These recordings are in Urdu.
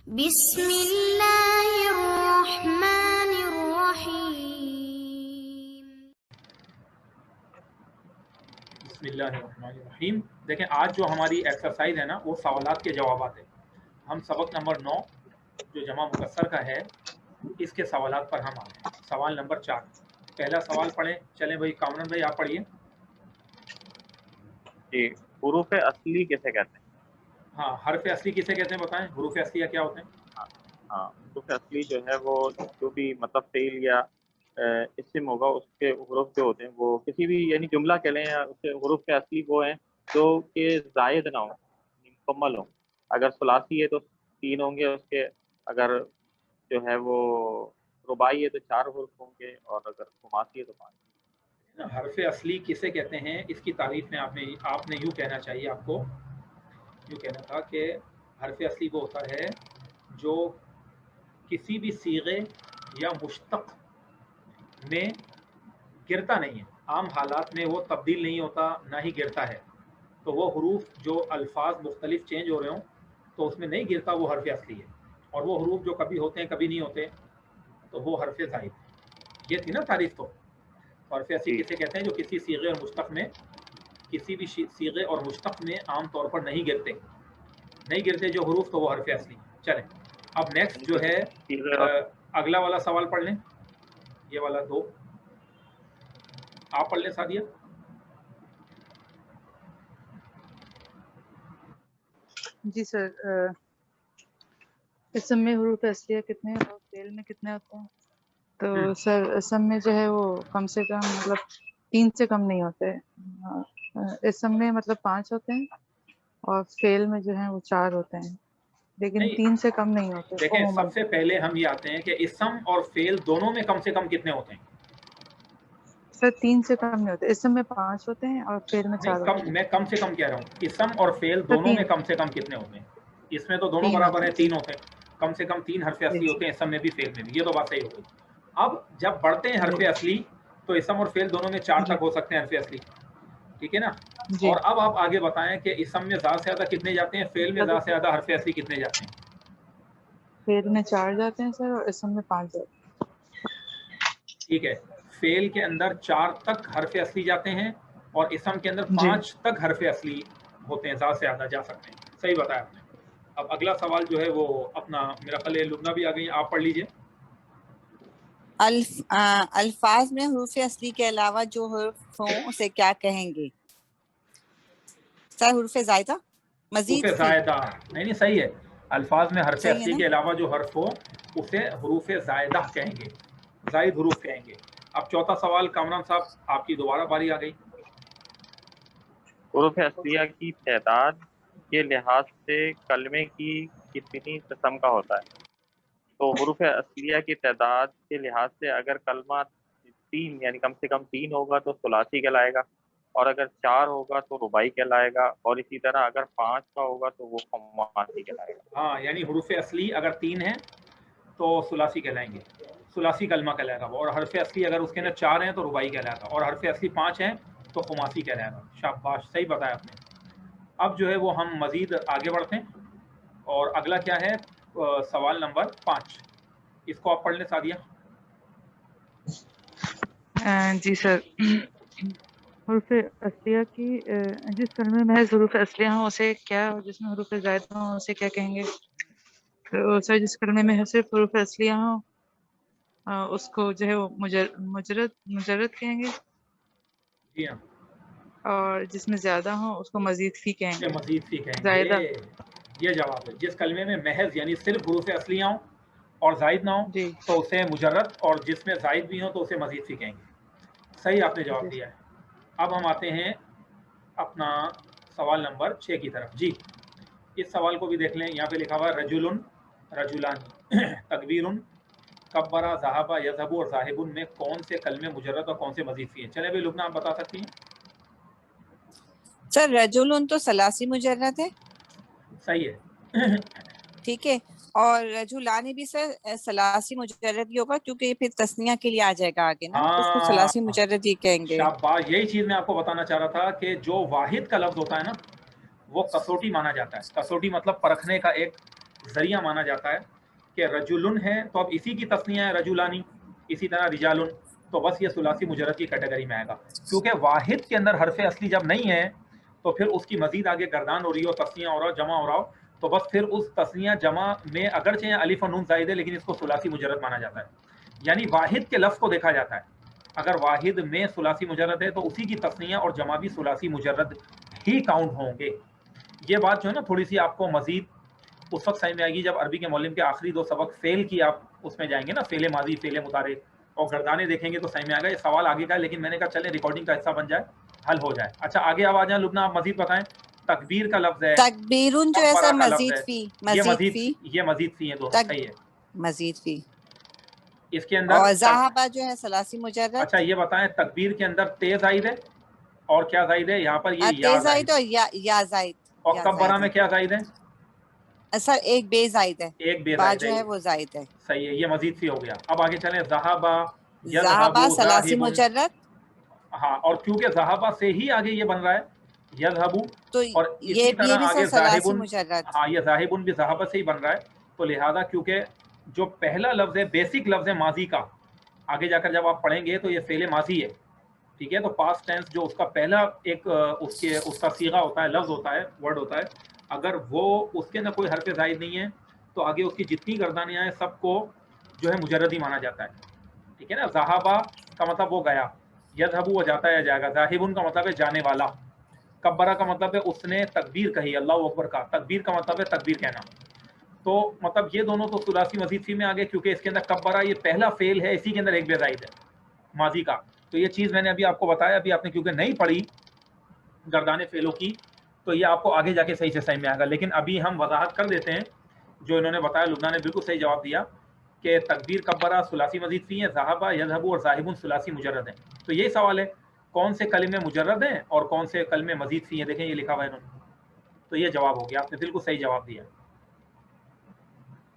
بسم اللہ الرحمن الرحیم۔ بسم اللہ الرحمن الرحیم۔ دیکھیں آج جو ہماری ایکسرسائز ہے نا وہ سوالات کے جوابات ہیں۔ ہم سبق نمبر 9 جو جمع مکسر کا ہے اس کے سوالات پر ہم آئے ہیں۔ سوال نمبر 4 پہلا سوال پڑھیں، چلیں بھائی کامران بھائی آپ پڑھیے۔ جی، حروف اصلی کیسے کہتے ہیں؟ ہاں، حرف اصلی کسے کہتے ہیں بتائیں، حروف اصلیہ کیا ہوتے ہیں؟ ہاں، حروف اصلی جو ہے وہ جو بھی مطلب فعل یا اسم ہوگا اس کے حروف جو ہوتے ہیں وہ کسی بھی یعنی جملہ کہہ لیں یا اس کے حروف کے اصلی وہ ہیں جو کہ زائد نہ ہوں، مکمل ہوں۔ اگر ثلاثی ہے تو 3 ہوں گے اس کے، اگر جو ہے وہ رباعی ہے تو 4 حروف ہوں گے، اور اگر خماسی ہے تو 5۔ حرف اصلی کسے کہتے ہیں اس کی تعریف میں آپ نے یوں کہنا چاہیے، آپ کو یوں کہنا تھا کہ حرف اصلی وہ ہوتا ہے جو کسی بھی صیغے یا مشتق میں گرتا نہیں ہے، عام حالات میں وہ تبدیل نہیں ہوتا نہ ہی گرتا ہے، تو وہ حروف جو الفاظ مختلف چینج ہو رہے ہوں تو اس میں نہیں گرتا، وہ حرف اصلی ہے۔ اور وہ حروف جو کبھی ہوتے ہیں کبھی نہیں ہوتے تو وہ حرف زائد۔ یہ تھی نا تعریف۔ تو حرف اصلی کسے کہتے ہیں جو کسی صیغے اور مشتق میں، کسی بھی صیغے اور مشتق میں عام طور پر نہیں گرتے جو حروف، تو وہ حرف اصلی۔ چلیں اب نیکسٹ جو ہے اگلا والا سوال پڑھ لیں، یہ والا 2 آپ پڑھ لیں سعدیہ۔ جی سر، اسم میں حروف اصلیہ کتنے اور فعل میں کتنے ہوتے ہیں؟ تو سر اسم میں جو ہے وہ کم سے کم مطلب 3 سے کم نہیں ہوتے۔ اسم میں مطلب 5 ہوتے ہیں اور فعل میں جو ہے وہ 4 ہوتے ہیں، لیکن 3 سے کم نہیں ہوتے۔ دیکھیں سب سے پہلے ہم یہ آتے ہیں کہ اسم اور فعل دونوں میں کم سے کم کتنے ہوتے ہیں؟ سر 3 سے کم نہیں ہوتے، اسم میں 5 ہوتے ہیں اور فعل میں 4 ہوتے ہیں۔ میں کم سے کم کہہ رہا ہوں، اسم اور فعل دونوں میں کم سے کم کتنے ہوتے ہیں؟ اس میں تو دونوں برابر ہیں، 3 ہوتے ہیں، کم سے کم 3 حرف اصلی ہوتے ہیں اسم میں بھی فعل میں بھی، یہ تو بات صحیح ہو گئی۔ اب جب بڑھتے ہیں حرف اصلی تو اسم اور فعل دونوں میں 4 تک ہو سکتے ہیں حرف اصلی، ٹھیک ہے نا؟ اور اب آپ آگے بتائیں کہ اسم میں زیادہ سے زیادہ کتنے جاتے ہیں، فعل میں زیادہ سے زیادہ حرف اصلی کتنے جاتے ہیں؟ فعل میں 4 جاتے ہیں سر اور اسم میں 5 جاتے ہیں۔ ٹھیک ہے، فعل کے اندر 4 تک حرف اصلی جاتے ہیں اور اسم کے اندر 5 تک حرف اصلی ہوتے ہیں، زیادہ سے زیادہ جا سکتے ہیں۔ صحیح بتایا آپ نے۔ اب اگلا سوال جو ہے وہ اپنا میرا خیال ہے لبنہ بھی آ گئی، آپ پڑھ لیجئے۔ الفاظ میں حروف اصلی کے علاوہ جو حرف ہوں اسے کیا کہیں گے؟ سر حروف زائدہ، مزید حروف زائدہ نہیں صحیح ہے، الفاظ میں حرف اصلی کے علاوہ جو حرف ہو اسے حروف زائدہ کہیں گے، زائد حروف کہیں گے۔ اب چوتھا سوال کامران صاحب آپ کی دوبارہ باری آ گئی۔ حروف اصلیہ کی تعداد کے لحاظ سے کلمے کی کتنی قسم کا ہوتا ہے؟ تو حروف اصلیہ کی تعداد کے لحاظ سے اگر کلمہ 3 یعنی کم سے کم 3 ہوگا تو ثلاثی کہلائے گا، اور اگر 4 ہوگا تو رباعی کہلائے گا، اور اسی طرح اگر 5 کا ہوگا تو وہ خماسی کہلائے گا۔ ہاں، یعنی حروف اصلی اگر 3 ہیں تو ثلاثی کہلائیں گے، ثلاثی کلمہ کہلائے گا، اور حرف اصلی اگر اس کے اندر 4 ہیں تو رباعی کہلائے گا، اور حرف اصلی 5 ہیں تو خماسی کہلائے گا۔ شاباش، صحیح بتایا آپ نے۔ اب جو ہے وہ ہم مزید آگے بڑھتے ہیں، اور اگلا کیا ہے؟ سوال نمبر 5، اس کو آپ پڑھ لیں سعدیہ۔ جی سر، حروف اصلیہ کی جس کلمے میں حروف اصلیہ ہوں اسے کیا، اور جس میں حروف زائدہ ہوں اسے کیا کہیں گے؟ تو سر جس کلمے میں صرف حروف اصلیہ ہوں اس کو جو ہے وہ مجرد کہیں گے، جی ہاں، اور جس میں زیادہ ہوں اس کو مزید فی کہیں گے۔ مزید فی کہیں زائدہ، گے، یہ جواب ہے۔ جس کلمے میں محض یعنی صرف حروف اصلیہ ہوں اور زائد نہ ہوں جی تو اسے مجرد، اور جس میں زائد بھی ہوں تو اسے مزید فی کہیں گے۔ صحیح آپ نے جواب دیا ہے۔ اب ہم آتے ہیں اپنا سوال نمبر 6 کی طرف۔ جی اس سوال کو بھی دیکھ لیں، یہاں پہ لکھا ہوا رجل، رجلان، تکبیر، کبرا، ذہبا، یذہب اور ذاہب میں کون سے کلمے مجرد اور کون سے مزید فی ہیں؟ چلے بھائی لبنہ آپ بتا سکتی ہیں؟ سر رجلن تو ثلاثی مجرد ہے، صحیح ہے، ٹھیک ہے، اور رجلان بھی سر ثلاثی مجرد ہی ہوگا کیونکہ یہ پھر تسنیہ کے لیے آ جائے گا آگے نا، تو اس کو ثلاثی مجرد ہی کہیں گے۔ شاباش، یہی چیز میں آپ کو بتانا چاہ رہا تھا کہ جو واحد کا لفظ ہوتا ہے نا وہ کسوٹی مانا جاتا ہے۔ کسوٹی مطلب پرکھنے کا ایک ذریعہ مانا جاتا ہے کہ رجلن ہے تو اب اسی کی تسنیہ ہے رجولانی، اسی طرح رجالن، تو بس یہ ثلاثی مجرد کی کیٹیگری میں آئے گا، کیونکہ واحد کے اندر حرف اصلی جب نہیں ہے تو پھر اس کی مزید آگے گردان ہو رہی ہو، تسنیہ ہو رہا ہو، جمع ہو رہا ہو، تو بس پھر اس تسنیہ جمع میں اگرچہ الف و نون زائد ہے لیکن اس کو ثلاثی مجرد مانا جاتا ہے، یعنی واحد کے لفظ کو دیکھا جاتا ہے، اگر واحد میں ثلاثی مجرد ہے تو اسی کی تسنیہ اور جمع بھی ثلاثی مجرد ہی کاؤنٹ ہوں گے۔ یہ بات جو ہے نا تھوڑی سی آپ کو مزید اس وقت سمجھ میں آئے گی جب عربی کے معلم کے آخری 2 سبق فعل کی آپ اس میں جائیں گے نا، فعل ماضی، فعل مضارع اور گردانے دیکھیں گے تو سمجھ میں آئے گا۔ یہ سوال آگے کا ہے لیکن میں نے کہا چلیں ریکارڈنگ کا حصہ بن جائے، حل ہو جائے۔ اچھا آگے اب آ جائیں لبنہ، آپ مزید بتائیں۔ تکبیر کا لفظ ہے، تکبیرن جو ہے سر کبرہ کا لفظ مزید ہے، فی، یہ مزید فی، یہ مزید فی ہیں دونوں، صحیح ہے۔ مزید فی، اس کے اندر اور ذہبہ جو ہے ثلاثی مجرد۔ اچھا یہ بتائیں تکبیر کے اندر تے زائد ہے اور کیا زائد ہے؟ یہاں پر یہ یا تے زائد زائد اور یا زائد، اور کبرہ میں کیا زائد ہے؟ سر ایک بے زائد ہے، ایک بے با زائد جو ہے، ہے وہ زائد ہے۔ صحیح ہے، یہ مزید فی ہو گیا۔ اب آگے چلیں، ذہبہ، ذہبہ یذہبو، ثلاثی ذاہبن، مجرد، ہاں، اور کیونکہ ذہبہ سے ہی آگے یہ بن رہا ہے یذہبو، تو اور یہ اسی طرح بھی سر آگے ثلاثی ذاہبن، مجرد۔ ہاں یہ ذاہبن بھی ذہبہ سے ہی بن رہا ہے، تو لہذا کیونکہ جو پہلا لفظ ہے بیسک لفظ ہے ماضی کا، آگے جا کر جب آپ پڑھیں گے تو یہ فعل ماضی ہے، ٹھیک ہے، تو پاسٹ ٹینس جو اس کا پہلا ایک اس کا صیغہ ہوتا ہے، لفظ ہوتا ہے، ورڈ ہوتا ہے، اگر وہ اس کے اندر کوئی حرف زائد نہیں ہے تو آگے اس کی جتنی گردانیں آئیں سب کو جو ہے مجرد ہی مانا جاتا ہے، ٹھیک ہے نا۔ ذہبہ کا مطلب وہ گیا، یذہبو وہ جاتا ہے یا جائے گا، ذاہبن کا مطلب ہے جانے والا، کبرہ کا مطلب ہے اس نے تکبیر کہی، اللہ اکبر کا، تکبیر کا مطلب ہے تکبیر کہنا، تو مطلب یہ دونوں تو ثلاثی مزید فی میں آگے، کیونکہ اس کے اندر کبرہ یہ پہلا فعل ہے، اسی کے اندر ایک بے زائد ہے ماضی کا، تو یہ چیز میں نے ابھی آپ کو بتایا، ابھی آپ نے کیونکہ نہیں پڑھی گردان فعلوں کی تو یہ آپ کو آگے جا کے صحیح سے سمجھ میں آئے گا، لیکن ابھی ہم وضاحت کر دیتے ہیں جو انہوں نے بتایا، لبنہ نے بالکل صحیح جواب دیا کہ تکبیر کبرہ ثلاثی مزید فی ہیں، ذہبہ یذہبو اور ذاہبن ثلاثی مجرد ہیں، تو یہی سوال ہے کون سے کلمے مجرد ہیں اور کون سے کلمے مزید فی ہیں، دیکھیں یہ لکھا ہوا ہے انہوں نے، تو یہ جواب ہو گیا، آپ نے بالکل صحیح جواب دیا۔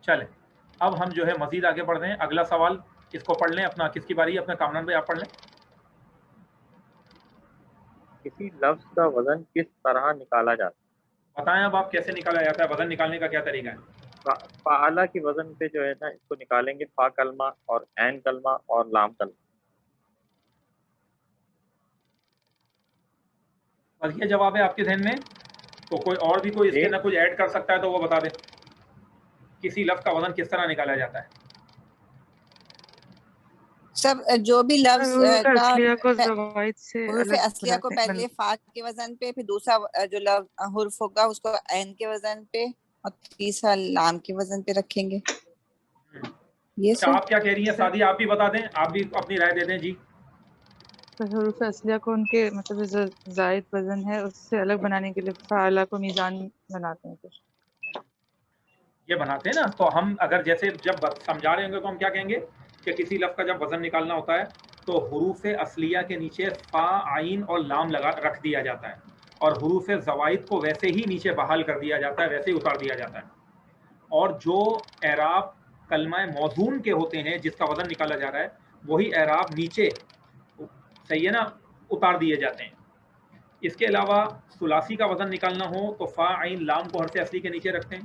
چلیں اب ہم جو ہے مزید آگے بڑھ رہے ہیں، اگلا سوال اس کو پڑھ لیں، اپنا کس کی باری ہے؟ اپنا کامران بھائی آپ پڑھ لیں۔ کسی لفظ کا وزن کس طرح نکالا جاتا ہے؟ بتائیں اب آپ کیسے نکالا جاتا ہے، وزن نکالنے کا کیا طریقہ ہے؟ فعلہ کی وزن پہ جو ہے نا اس کو نکالیں گے، فا کلمہ اور عین کلمہ اور لام کلمہ۔ بس یہ جواب ہے آپ کے ذہن میں؟ تو کوئی اور بھی کوئی اس کے اندر کچھ ایڈ کر سکتا ہے تو وہ بتا دیں، کسی لفظ کا وزن کس طرح نکالا جاتا ہے؟ سب جو بھی لفظ کا اصلیہ کو زوائد سے حروف الگ اصلیہ کو پہلے فا کے وزن پہ، پھر دوسرا جو حرف ہوگا اس کو عین کے وزن پہ، اور تیسرا لام کے وزن پہ رکھیں گے۔ یہ اچھا آپ کیا کہہ رہی ہیں سعدیہ، آپ بھی بتا دیں، آپ بھی اپنی رائے دے دیں جی۔ حروف اصلیہ کو ان کے مطلب زائد وزن ہے اس سے الگ بنانے کے لیے فعلہ کو میزان بناتے ہیں پھر یہ بناتے ہیں نا، تو ہم اگر جیسے جب سمجھا رہے ہوں گے تو ہم کیا کہیں گے کہ کسی لفظ کا جب وزن نکالنا ہوتا ہے تو حروف اصلیہ کے نیچے فا، عین اور لام رکھ دیا جاتا ہے، اور حروف زوائد کو ویسے ہی نیچے بحال کر دیا جاتا ہے، ویسے ہی اتار دیا جاتا ہے، اور جو اعراب کلمہ موزون کے ہوتے ہیں جس کا وزن نکالا جا رہا ہے وہی اعراب نیچے صحیح ہے نا اتار دیے جاتے ہیں۔ اس کے علاوہ ثلاثی کا وزن نکالنا ہو تو فا، عین، لام کو حرف اصلی کے نیچے رکھتے ہیں،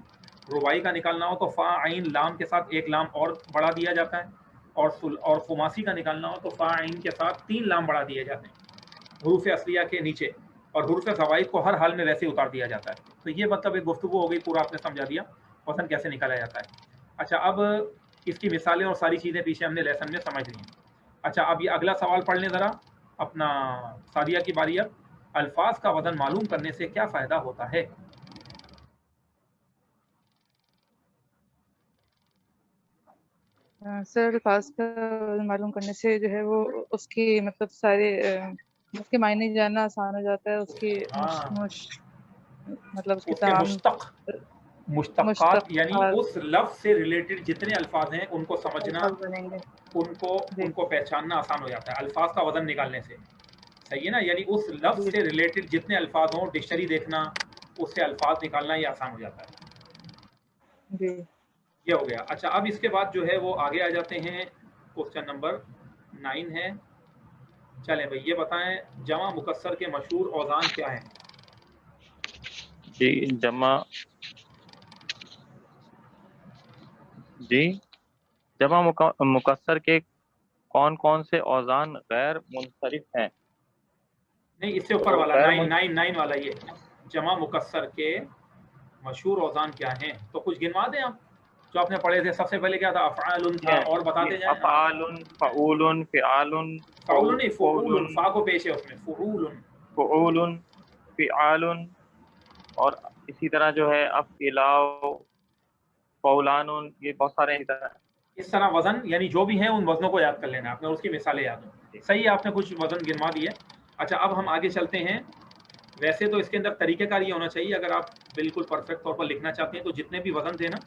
رباعی کا نکالنا ہو تو فا، عین، لام کے ساتھ ایک لام اور بڑھا دیا جاتا ہے، اور خماسی کا نکالنا ہو تو فا، عین کے ساتھ 3 لام بڑھا دیے جاتے ہیں حروف اصلیہ کے نیچے، اور حروف زوائد کو ہر حال میں ویسے اتار دیا جاتا ہے۔ تو یہ مطلب ایک گفتگو ہو گئی، پورا آپ نے سمجھا دیا وزن کیسے نکالا جاتا ہے۔ اچھا اب اس کی مثالیں اور ساری چیزیں پیچھے ہم نے لیسن میں سمجھ لی ہیں۔ اچھا اب یہ اگلا سوال پڑھ لیں ذرا، اپنا سعدیہ کی باری اب، الفاظ کا وزن معلوم کرنے سے کیا فائدہ ہوتا ہے؟ سر الفاظ کا وزن معلوم کرنے سے جو ہے وہ اس کی مطلب سارے اس کے معنی جاننا آسان ہو جاتا ہے، اس کی مطلب اس کی تمام مشتقات یعنی اس لفظ سے ریلیٹڈ جتنے الفاظ ہیں ان کو سمجھنا، بنیں گے ان کو پہچاننا آسان ہو جاتا ہے الفاظ کا وزن نکالنے سے، صحیح ہے نا، یعنی اس لفظ سے ریلیٹڈ جتنے الفاظ ہوں ڈکشنری دیکھنا، اس سے الفاظ نکالنا یہ آسان ہو جاتا ہے جی، یہ ہو گیا۔ اچھا اب اس کے بعد جو ہے وہ آگے آ جاتے ہیں، کوسچن نمبر 9 ہے، چلیں بھائی یہ بتائیں جمع مکسر کے مشہور اوزان کیا ہیں؟ جی جمع جی جمع مکسر کے کون کون سے اوزان غیر منصرف ہیں؟ نہیں، اس سے اوپر تو والا غیر 9 والا، یہ جمع مکسر کے مشہور اوزان کیا ہیں، تو کچھ گنوا دیں آپ جو آپ نے پڑھے تھے. سب سے پہلے کیا تھا؟ افعال تھا، اور بتاتے جائیں. افعال، فعول، فعال، فعول نہیں، فعول، فعول، فا کو پیش ہے اس میں، فعول. فعول، فعال، اور اسی طرح جو ہے افعلاء، فعولان، یہ بہت سارے ہیں. اس طرح وزن یعنی جو بھی ہیں ان وزنوں کو یاد کر لینا آپ نے، اس کی مثالیں یاد ہوں. صحیح ہے، آپ نے کچھ وزن گنوا دیے. اچھا اب ہم آگے چلتے ہیں. ویسے تو اس کے اندر طریقہ کار یہ ہونا چاہیے، اگر آپ بالکل پرفیکٹ طور پر لکھنا چاہتے ہیں تو جتنے بھی وزن تھے نا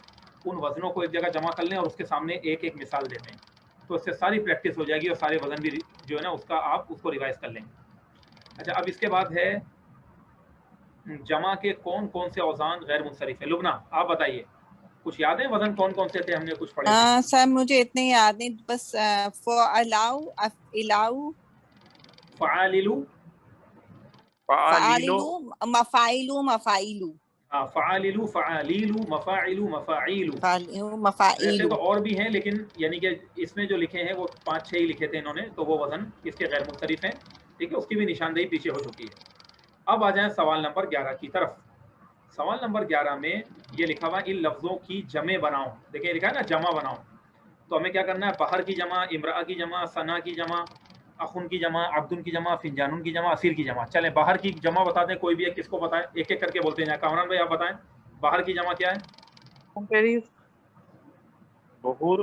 ان وزنوں کو ایک جگہ جمع کر لیں اور اس کے سامنے ایک ایک مثال دیتے ہیں، تو اس سے ساری پریکٹس ہو جائے گی اور سارے وزن بھی جو ہے نا اس کا آپ اس کو ریوائز کر لیں گے. اچھا اب اس کے بعد ہے جمع کے کون کون سے اوزان غیر منصرف ہیں. لبنہ آپ بتائیے، کچھ یاد ہیں وزن کون کون سے تھے؟ ہم نے کچھ پڑھے تھے. سر مجھے اتنے یاد نہیں، بس فعلاؤ، افعلاؤ، فعاللو، فعالیلو، مفاعلو، مفاعلو، فعاللو، فعالیلو، مفاعلو، مفاعیلو. ویسے مفاعلو. تو اور بھی ہیں لیکن یعنی کہ اس میں جو لکھے ہیں وہ 5-6 ہی لکھے تھے انہوں نے، تو وہ وزن اس کے غیر منصرف ہیں. ٹھیک ہے، اس کی بھی نشاندہی پیچھے ہو چکی ہے. اب آ جائیں سوال نمبر 11 کی طرف. سوال نمبر 11 میں یہ لکھا ہوا ان لفظوں کی جمع بناؤ. دیکھیں لکھا ہے نا جمع بناؤ، تو ہمیں کیا کرنا ہے؟ بحر کی جمع، امرأہ کی جمع، ثنا کی جمع، اخن کی جمع، عبدن کی جمع، فنجانن کی جمع، اسیر کی جمع. چلیں باہر کی جمع بتا دیں، کوئی بھی ایک کس کو بتائیں، ایک ایک کر کے بولتے ہیں. کامران بھائی آپ بتائیں باہر کی جمع کیا ہے؟ بحور،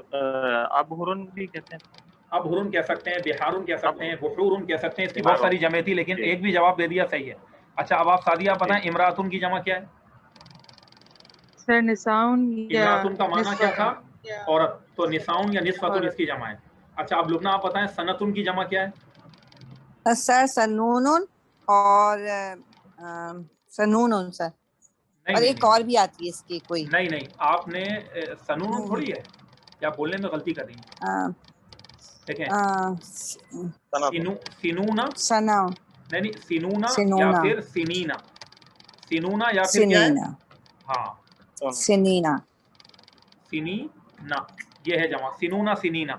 ابہرن بھی کہتے ہیں، اب ہرن کہہ سکتے ہیں، بحارن کہہ سکتے ہیں، بحورن کہہ سکتے ہیں. اس کی بہت بحارن. ساری جمع تھی لیکن جی. ایک بھی جواب دے دیا صحیح ہے. اچھا اب آپ سعدیہ آپ بتائیں امراتن کی جمع کیا ہے؟ سر نساؤن یا امراتن کا معنی کیا تھا؟ نسوتن. عورت، تو نساؤن یا نسوتن عورت. اس کی جمع ہے. اچھا اب لبنہ آپ بتائیں سنتن کی جمع کیا ہے؟ سر سنون اور سنون سر، نہیں اور نہیں ایک اور بھی آتی ہے اس کی کوئی. نہیں نہیں، آپ نے سنون تھوڑی ہے، کیا بولنے میں غلطی کر رہی ہیں. دیکھیں سنونا، سنا، نہیں سنونا یا سنونا، پھر سنینا، سنونا یا پھر کیا ہے؟ سنینا، ہاں سنینا. سنینا یہ ہے جمع، سنونا سنینا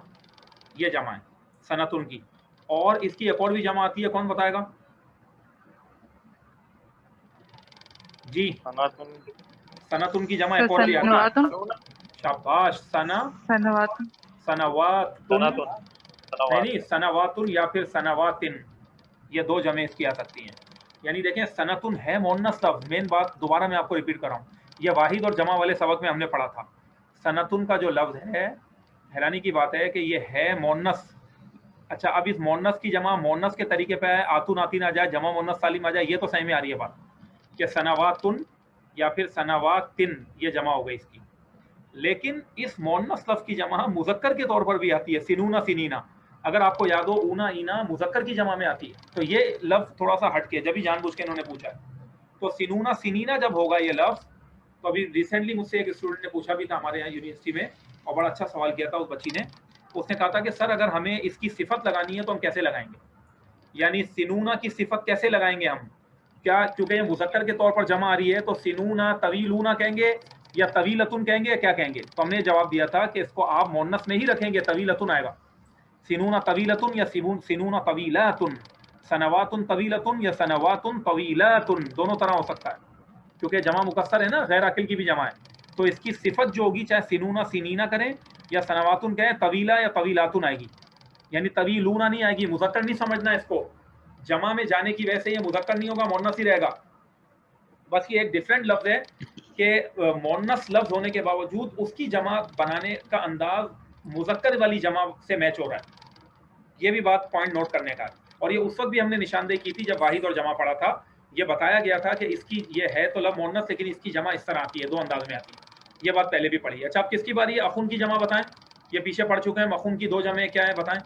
یہ جمع ہے سنتن کی. اور اس کی ایک اور بھی جمع آتی ہے، کون بتائے گا؟ جی سنتن کی جمع ایک اور بھی آتی ہے. سنواتن. شاباش، سنا، سنواتن. سنواتن، نہیں سنواتن یا پھر سنواتن، یہ دو جمع اس کی آ سکتی ہیں. یعنی دیکھیں سنتن ہے مؤنث لفظ. مین بات دوبارہ میں آپ کو ریپیٹ کر رہا ہوں، یہ واحد اور جمع والے سبق میں ہم نے پڑھا تھا. سنتن کا جو لفظ ہے، حیرانی کی بات ہے کہ یہ ہے مؤنث. اچھا اب اس مؤنث کی جمع مؤنث کے طریقے پہ ہے، آتن آتین آ جائے، جمع مؤنث سالم آ جائے، یہ تو صحیح میں آ رہی ہے بات کہ سنواتن یا پھر سنواتن یہ جمع ہو گئی اس کی. لیکن اس مؤنث لفظ کی جمع مذکر کے طور پر بھی آتی ہے، سنونا سنینا. اگر آپ کو یاد ہو اونا اینا مذکر کی جمع میں آتی ہے، تو یہ لفظ تھوڑا سا ہٹ کے جب ہی جان بوجھ کے انہوں نے پوچھا ہے. تو سنونا سنینا جب ہوگا یہ لفظ، تو ابھی ریسنٹلی مجھ سے ایک اسٹوڈنٹ نے پوچھا بھی تھا ہمارے یہاں یونیورسٹی میں، اور بڑا اچھا سوال کیا تھا اس بچی نے. اس نے کہا تھا کہ سر اگر ہمیں اس کی صفت لگانی ہے تو ہم کیسے لگائیں گے؟ یعنی سنونا کی صفت کیسے لگائیں گے ہم؟ کیا چونکہ یہ مذکر کے طور پر جمع آ رہی ہے تو سنونا طویلونا کہیں گے یا طویلتن کہیں گے، کیا کہیں گے؟ تو ہم نے جواب دیا تھا کہ اس کو آپ مؤنث میں ہی رکھیں گے، طویلتن آئے گا. سنونا طویلتن یا سنونا طویلاتن، سنواتن طویلتن یا سنواتن طویلاتن، دونوں طرح ہو سکتا ہے کیونکہ جمع مکسر ہے نا، غیر عاقل کی بھی جمع ہے. تو اس کی صفت جو ہوگی چاہے سنونا سنینا کریں یا سنواتن کہیں، طویلہ یا طویلاتن آئے گی. یعنی طویلونا نہیں آئے گی، مذکر نہیں سمجھنا اس کو. جمع میں جانے کی وجہ سے یہ مذکر نہیں ہوگا، مؤنث ہی رہے گا. بس یہ ایک ڈفرینٹ لفظ ہے کہ مؤنث لفظ ہونے کے باوجود اس کی جمع بنانے کا انداز مذکر والی جمع سے میچ ہو رہا ہے. یہ بھی بات پوائنٹ نوٹ کرنے کا ہے. اور یہ اس وقت بھی ہم نے نشاندہی کی تھی جب واحد اور جمع پڑھا تھا. یہ بتایا گیا تھا کہ اس کی یہ ہے تو لفظ مؤنث لیکن اس کی جمع اس طرح آتی ہے، دو انداز میں آتی ہے. یہ بات پہلے بھی پڑھی ہے. اچھا اب کس کی باری ہے؟ اخن کی جمع بتائیں. یہ پیچھے پڑھ چکے ہیں. اخن کی دو جمع کیا ہے بتائیں؟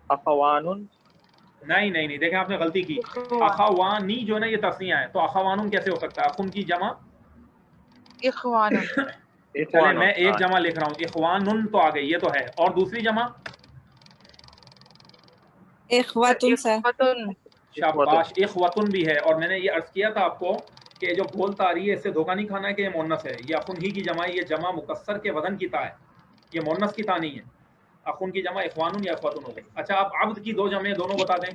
اخوان. نہیں دیکھیں آپ نے غلطی کی. اخوانی جو ہے نا یہ تسنیہ ہے، تو اخوانن کیسے ہو سکتا ہے؟ اخن کی جمع اخوان. چلے میں ایک جمع لکھ رہا ہوں، اخوانن تو آ گئی، یہ تو ہے. اور دوسری جمع اخواتن سر. شاباش، اخوتن بھی ہے. اور میں نے یہ عرض کیا تھا آپ کو کہ جو بولتا آ رہی ہے اس سے دھوکہ نہیں کھانا ہے کہ یہ مونس ہے. یہ اخن ہی کی جمع ہے, یہ جمع مکسر کے وزن کی تا ہے, یہ مونس کی تا نہیں ہے. اخن کی جمع اخوانون یا اخواتون ہو گئی. اچھا آپ عبد کی دو جمعیں دونوں بتا دیں,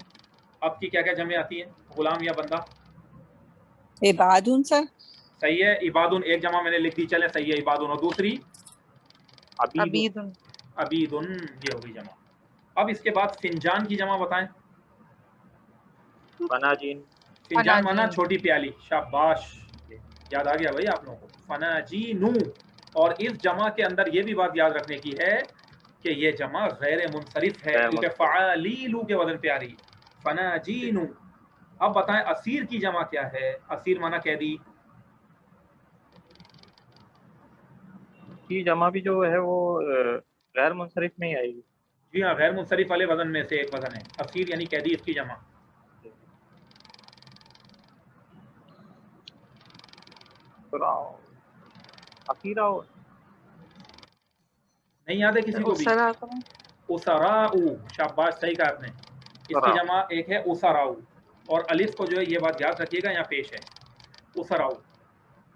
عبد کی کیا کیا جمعیں آتی ہیں, غلام یا بندہ؟ عبادون سر. صحیح ہے, عبادن ایک جمع میں نے لکھ دی, چلے صحیح ہے عبادن. اور دوسری عبید عبیدن, یہ ہوگی جمع. اب اس کے بعد فنجان کی جمع بتائیں. فناجین فنجان مانا فناجین. چھوٹی پیالی. شاباش, یاد آ گیا بھائی آپ لوگوں کو. فناجینو. اور اس جمع کے اندر یہ بھی بات یاد رکھنے کی ہے کہ یہ جمع غیر منصرف ہے کیونکہ فعالیلو کے وزن پہ آ رہی ہے. فناجینو. اب بتائیں اسیر کی جمع کیا ہے؟ اسیر مانا قیدی. کی جمع بھی جو ہے وہ غیر منصرف میں ہی آئے گی. جی ہاں, غیر منصرف والے وزن میں سے ایک وزن ہے اسیر, یعنی قیدی. اس کی جمع نہیں یاد ہے کسی کو بھی؟ اسرا کو اسراؤ. شاباش, صحیح کہا آپ نے. اس کی جمع ایک ہے اسراؤ, اور الف کو جو ہے یہ بات یاد رکھیے گا یہاں پیش ہے اسراؤ.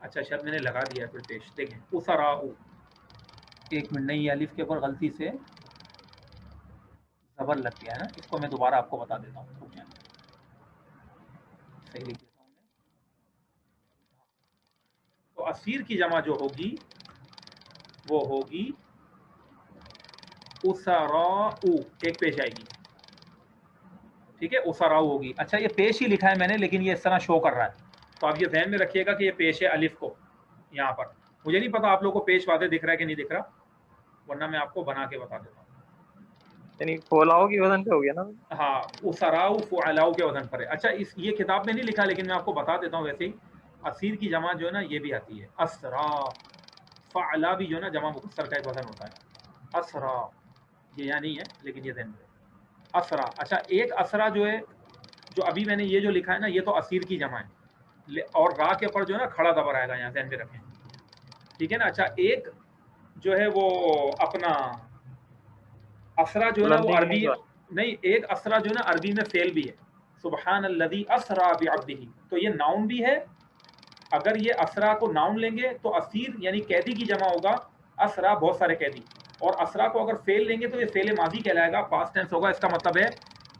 اچھا شاید میں نے لگا دیا ہے پھر پیش, دیکھیں اسراؤ. ایک منٹ, نہیں الف کے اوپر غلطی سے زبر لگ گیا ہے نا, اس کو میں دوبارہ آپ کو بتا دیتا ہوں. صحیح لکھ دیتا ہوں میں. تو اسیر کی جمع جو ہوگی وہ ہوگی اسراؤ, ایک پیش آئے گی. ٹھیک ہے, اسراؤ ہوگی. اچھا یہ پیش ہی لکھا ہے میں نے, لیکن یہ اس طرح شو کر رہا ہے, تو آپ یہ ذہن میں رکھیے گا کہ یہ پیش ہے الف کو یہاں پر. مجھے نہیں پتا آپ لوگوں کو پیش واضح دکھ رہا ہے کہ نہیں دکھ رہا, ورنہ میں آپ کو بنا کے بتا دیتا ہوں. یعنی فولاؤ کی وزن پہ ہو گیا نا. ہاں, اسراؤ فعلاؤ کے وزن پر ہے. اچھا یہ کتاب میں نہیں لکھا, لیکن میں آپ کو بتا دیتا ہوں ویسے ہی. اسیر کی جمع جو ہے نا یہ بھی آتی ہے اسرا. فعلا بھی جو ہے نا جمع مکسر کا ایک وزن ہوتا ہے اسرا. یہ یہاں نہیں ہے لیکن یہ ذہن میں اسرا. اچھا ایک اسرا جو ہے, جو ابھی میں نے یہ جو لکھا ہے نا, یہ تو اسیر کی جمع ہے, اور را کے اوپر جو ہے نا کھڑا زبر آئے گا, یہاں ذہن میں رکھیں. ٹھیک ہے نا. اچھا ایک جو ہے وہ اپنا اسرا جو ہے نا وہ عربی نہیں, ایک اسرا جو ہے نا عربی میں فعل بھی ہے. سبحان الذی اسرا بعبدہ, تو یہ ناؤن بھی ہے. اگر یہ اسرا کو ناؤن لیں گے تو اسیر یعنی قیدی کی جمع ہوگا اسرا, بہت سارے قیدی. اور اسرا کو اگر فعل لیں گے تو یہ فعل ماضی کہلائے گا, پاسٹ ٹینس ہوگا. اس کا مطلب ہے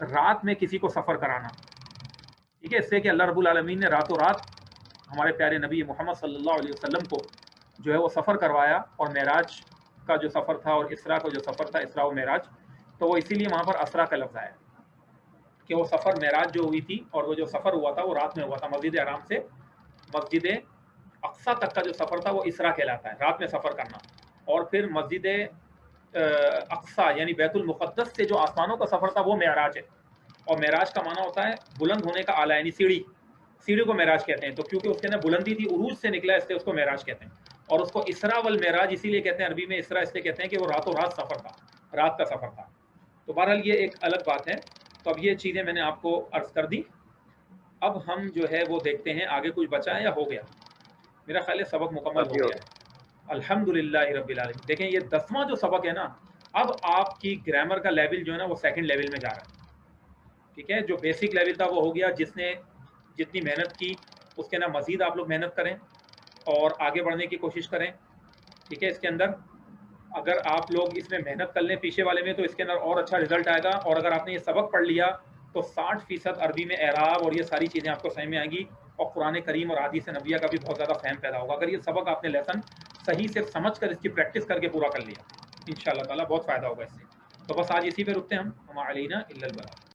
رات میں کسی کو سفر کرانا. ٹھیک ہے, اس سے کہ اللہ رب العالمین نے راتوں رات ہمارے پیارے نبی محمد صلی اللہ علیہ وسلم کو جو ہے وہ سفر کروایا, اور معراج کا جو سفر تھا اور اسرا کا جو سفر تھا, اسرا و معراج, تو وہ اسی لیے وہاں پر اسرا کا لفظ آیا کہ وہ سفر معراج جو ہوئی تھی, اور وہ جو سفر ہوا تھا وہ رات میں ہوا تھا. مسجد حرام سے مسجد اقصیٰ تک کا جو سفر تھا وہ اسرا کہلاتا ہے, رات میں سفر کرنا. اور پھر مسجد اقصیٰ یعنی بیت المقدس سے جو آسمانوں کا سفر تھا وہ معراج ہے. اور معراج کا معنی ہوتا ہے بلند ہونے کا اعلیٰ, یعنی سیڑھی. سیڑھی کو معراج کہتے ہیں, تو کیونکہ اس کے اندر بلندی تھی, عروج سے نکلا, اس لیے اس کو معراج کہتے ہیں. اور اس کو اسرا والمعراج اسی لیے کہتے ہیں عربی میں, اسرا اس لیے کہتے ہیں کہ وہ راتوں رات سفر تھا, رات کا سفر تھا. تو بہرحال یہ ایک الگ بات ہے. تو اب یہ چیزیں میں نے آپ کو عرض کر دی. اب ہم جو ہے وہ دیکھتے ہیں آگے کچھ بچا ہے یا ہو گیا. میرا خیال ہے سبق مکمل ہو گیا ہے الحمدللہ رب العالمین. دیکھیں یہ 10واں جو سبق ہے نا, اب آپ کی گرامر کا لیول جو ہے نا وہ سیکنڈ لیول میں جا رہا ہے. ٹھیک ہے, جو بیسک لیول تھا وہ ہو گیا. جس نے جتنی محنت کی اس کے نا مزید آپ لوگ محنت کریں اور آگے بڑھنے کی کوشش کریں. ٹھیک ہے, اس کے اندر اگر آپ لوگ اس میں محنت کر لیں پیچھے والے میں تو اس کے اندر اور اچھا رزلٹ آئے گا. اور اگر آپ نے یہ سبق پڑھ لیا تو 60% عربی میں اعراب اور یہ ساری چیزیں آپ کو سمجھ میں آئیں گی, اور قرآن کریم اور حدیث نبویہ کا بھی بہت زیادہ فہم پیدا ہوگا. اگر یہ سبق آپ نے لیسن صحیح سے سمجھ کر اس کی پریکٹس کر کے پورا کر لیا, انشاءاللہ تعالیٰ بہت فائدہ ہوگا اس سے. تو بس آج اسی پہ رکتے ہیں ہم علینا الا البلاغ.